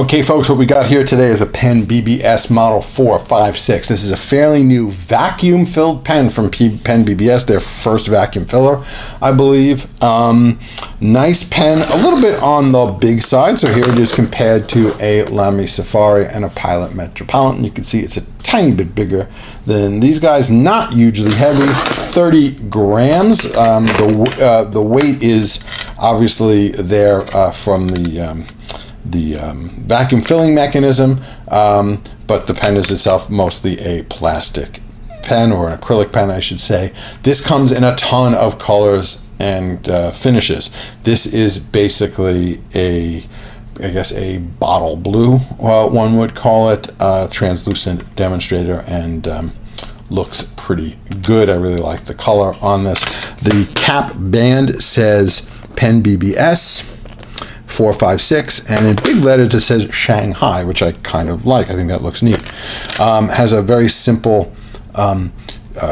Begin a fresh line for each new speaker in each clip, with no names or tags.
Okay, folks, what we got here today is a Penbbs Model 456. This is a fairly new vacuum-filled pen from Penbbs, their first vacuum filler, I believe. Nice pen, a little bit on the big side. So here it is compared to a Lamy Safari and a Pilot Metropolitan. You can see it's a tiny bit bigger than these guys, not hugely heavy, 30 grams. The weight is obviously there from the vacuum filling mechanism, but the pen is itself mostly a plastic pen, or an acrylic pen I should say. This comes in a ton of colors and finishes. This is basically I guess a bottle blue, one would call it, translucent demonstrator, and looks pretty good. I really like the color on this. The cap band says Penbbs 456, and in big letters it says Shanghai, which I kind of like. I think that looks neat. Has a very simple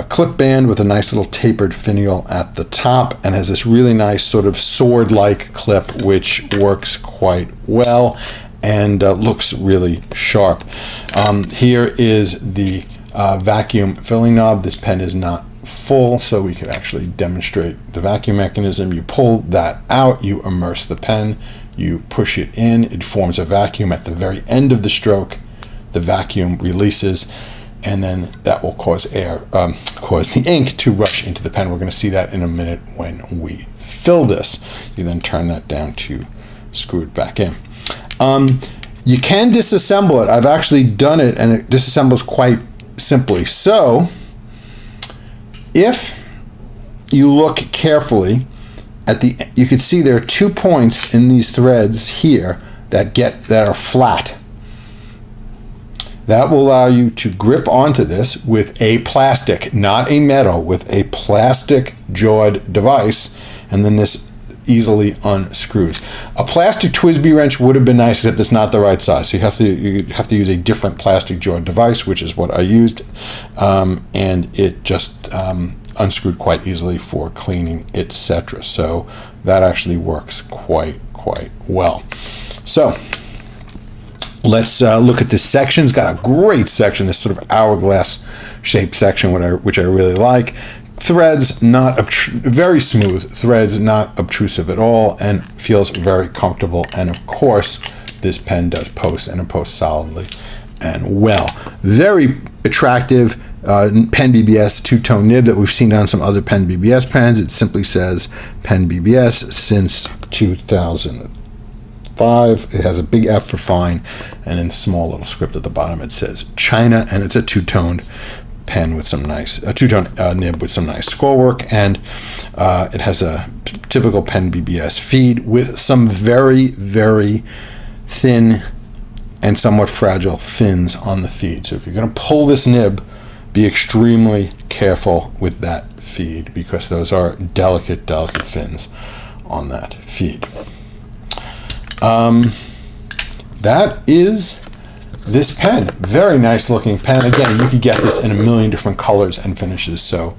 clip band with a nice little tapered finial at the top, and has this really nice sort of sword-like clip which works quite well and looks really sharp. Here is the vacuum filling knob. This pen is not full, so we could actually demonstrate the vacuum mechanism. You pull that out, you immerse the pen, you push it in, it forms a vacuum at the very end of the stroke. The vacuum releases, and then that will cause the ink to rush into the pen. We're going to see that in a minute when we fill this. You then turn that down to screw it back in. You can disassemble it. I've actually done it, and it disassembles quite simply. So if you look carefully at you can see there are 2 points in these threads here that are flat. That will allow you to grip onto this with a plastic, not a metal, with a plastic jawed device, and then this easily unscrews. A plastic TWSBI wrench would have been nice, except it's not the right size. So you have to use a different plastic jawed device, which is what I used, and it just unscrewed quite easily for cleaning, etc. So that actually works quite well. So let's look at this section. It's got a great section, this sort of hourglass shaped section, which I really like. Threads, very smooth threads, not obtrusive at all, and feels very comfortable. And of course, this pen does post, and it posts solidly and well. Very attractive Penbbs two-tone nib that we've seen on some other Penbbs pens. It simply says Penbbs since 2005. It has a big F for fine, and in small little script at the bottom it says China, and it's a two-toned pen with some nice, two-tone nib with some nice scroll work, and it has a typical Penbbs feed with some very thin and somewhat fragile fins on the feed. So if you're going to pull this nib, be extremely careful with that feed, because those are delicate fins on that feed. That is this pen. Very nice looking pen. Again, you could get this in a million different colors and finishes, so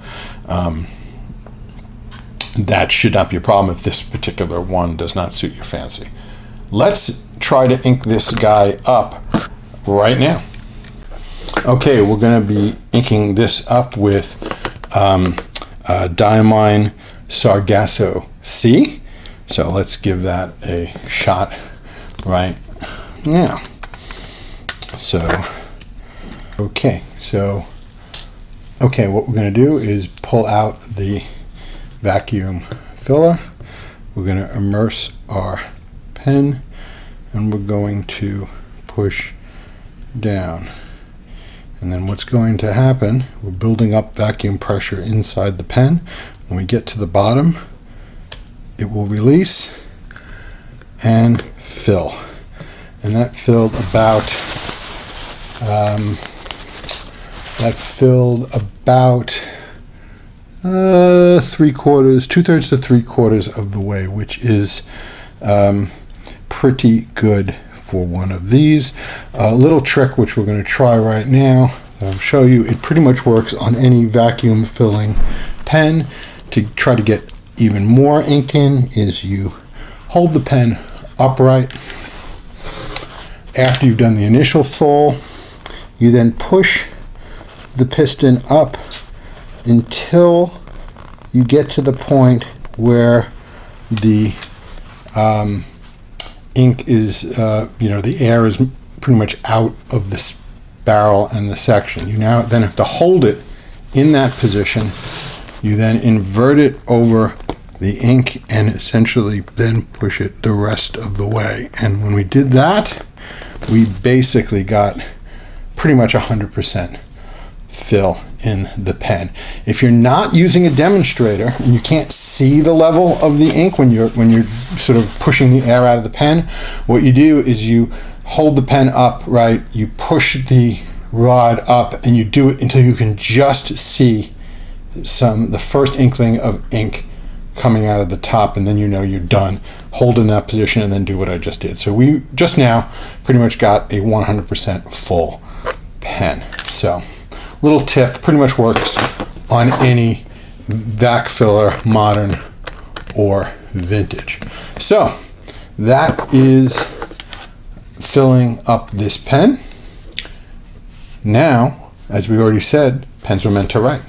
that should not be a problem if this particular one does not suit your fancy. Let's try to ink this guy up right now. Okay, we're going to be inking this up with Diamine Sargasso C. So let's give that a shot right now. So, okay, what we're going to do is pull out the vacuum filler. We're going to immerse our pen, and we're going to push down. And then what's going to happen, we're building up vacuum pressure inside the pen. When we get to the bottom, it will release and fill. And that filled about, two-thirds to three-quarters of the way, which is pretty good for one of these. A little trick which we're going to try right now, I'll show you. It pretty much works on any vacuum filling pen. To try to get even more ink in is you hold the pen upright after you've done the initial full, you then push the piston up until you get to the point where the ink is, the air is pretty much out of this barrel and the section. You now then have to hold it in that position. You then invert it over the ink and essentially then push it the rest of the way. And when we did that, we basically got pretty much 100% fill in the pen. If you're not using a demonstrator and you can't see the level of the ink when you're sort of pushing the air out of the pen, what you do is you hold the pen up, right? You push the rod up and you do it until you can just see the first inkling of ink coming out of the top, and then you know you're done. Hold in that position and then do what I just did. So we just now pretty much got a 100% full pen. So little tip, pretty much works on any vac filler, modern or vintage. So that is filling up this pen. Now, as we already said, pens were meant to write.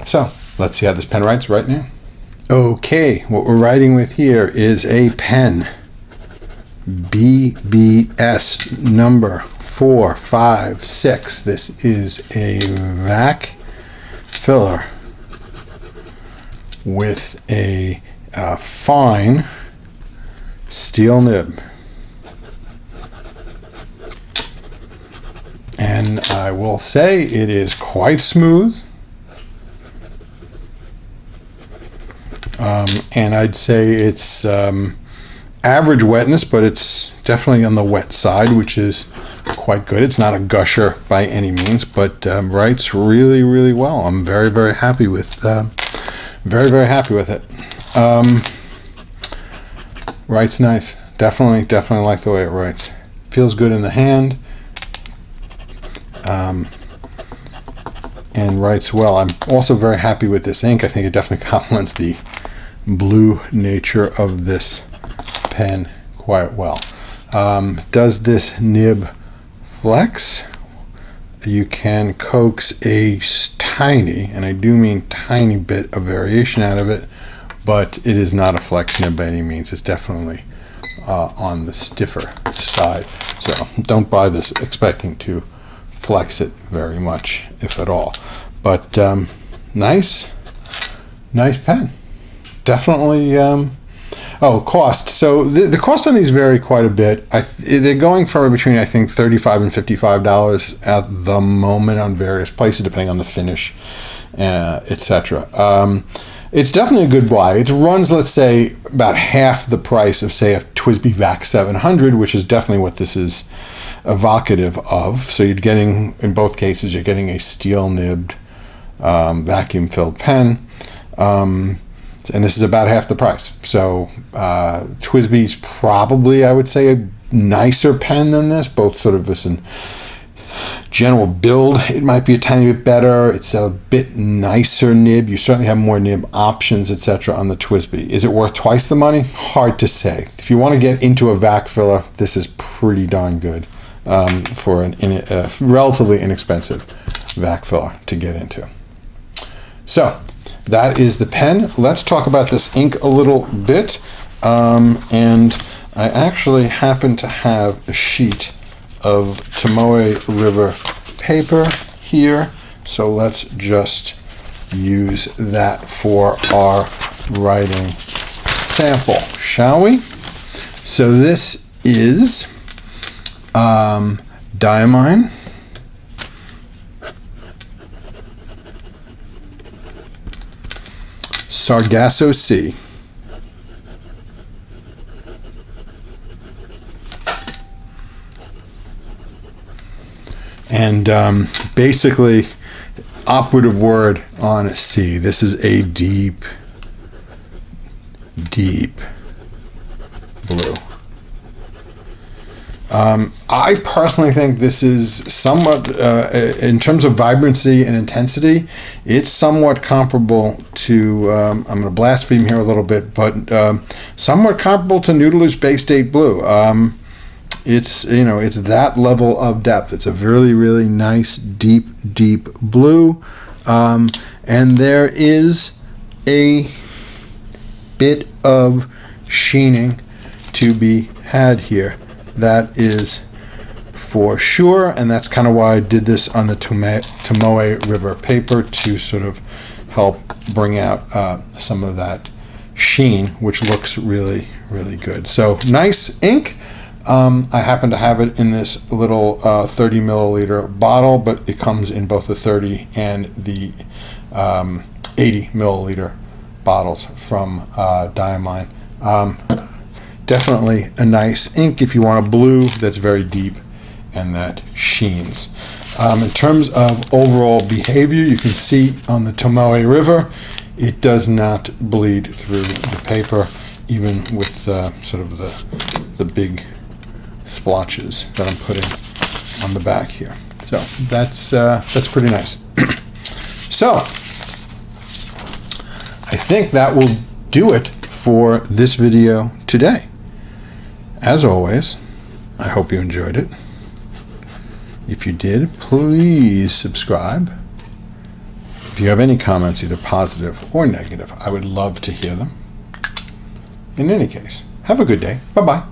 So let's see how this pen writes right now. Okay, what we're writing with here is a pen, BBS number 456. This is a vac filler with a fine steel nib. And I will say it is quite smooth. And I'd say it's average wetness, but it's definitely on the wet side, which is quite good. It's not a gusher by any means, but writes really, really well. I'm very, very happy with very happy with it. Writes nice. Definitely like the way it writes. Feels good in the hand. And writes well. I'm also very happy with this ink. I think it definitely complements the blue nature of this pen quite well. Does this nib flex? You can coax a tiny, and I do mean tiny bit of variation out of it, but it is not a flex nib by any means. It's definitely on the stiffer side. So don't buy this expecting to flex it very much, if at all. But nice pen. Definitely. Oh, cost. So the cost on these vary quite a bit. They're going for between, I think, $35 and $55 at the moment on various places, depending on the finish, etc. It's definitely a good buy. It runs, let's say, about half the price of, say, a TWSBI VAC 700, which is definitely what this is evocative of. So you're getting, in both cases, you're getting a steel nibbed vacuum filled pen. And this is about half the price. So TWSBI's probably, I would say, a nicer pen than this, both sort of this and general build. It might be a tiny bit better. It's a bit nicer nib. You certainly have more nib options, etc. on the TWSBI. Is it worth twice the money? Hard to say. If you want to get into a vac filler, this is pretty darn good for a relatively inexpensive vac filler to get into. So that is the pen. Let's talk about this ink a little bit. And I actually happen to have a sheet of Tomoe River paper here. So let's just use that for our writing sample, shall we? So this is Diamine Sargasso C. And basically, operative word on C. This is a deep, deep blue. I personally think this is somewhat, in terms of vibrancy and intensity, it's somewhat comparable to, I'm going to blaspheme here a little bit, but somewhat comparable to Noodler's Bay State Blue. it's that level of depth. It's a really, really nice, deep blue. And there is a bit of sheening to be had here. That is for sure, and that's kind of why I did this on the Tomoe River paper, to sort of help bring out some of that sheen, which looks really, really good. So nice ink. I happen to have it in this little 30 milliliter bottle, but it comes in both the 30 and the 80 milliliter bottles from Diamine. Definitely a nice ink if you want a blue that's very deep and that sheens. In terms of overall behavior, you can see on the Tomoe River, it does not bleed through the paper, even with sort of the big splotches that I'm putting on the back here. So that's pretty nice. So I think that will do it for this video today. As always, I hope you enjoyed it. If you did, please subscribe. If you have any comments, either positive or negative, I would love to hear them. In any case, have a good day. Bye-bye.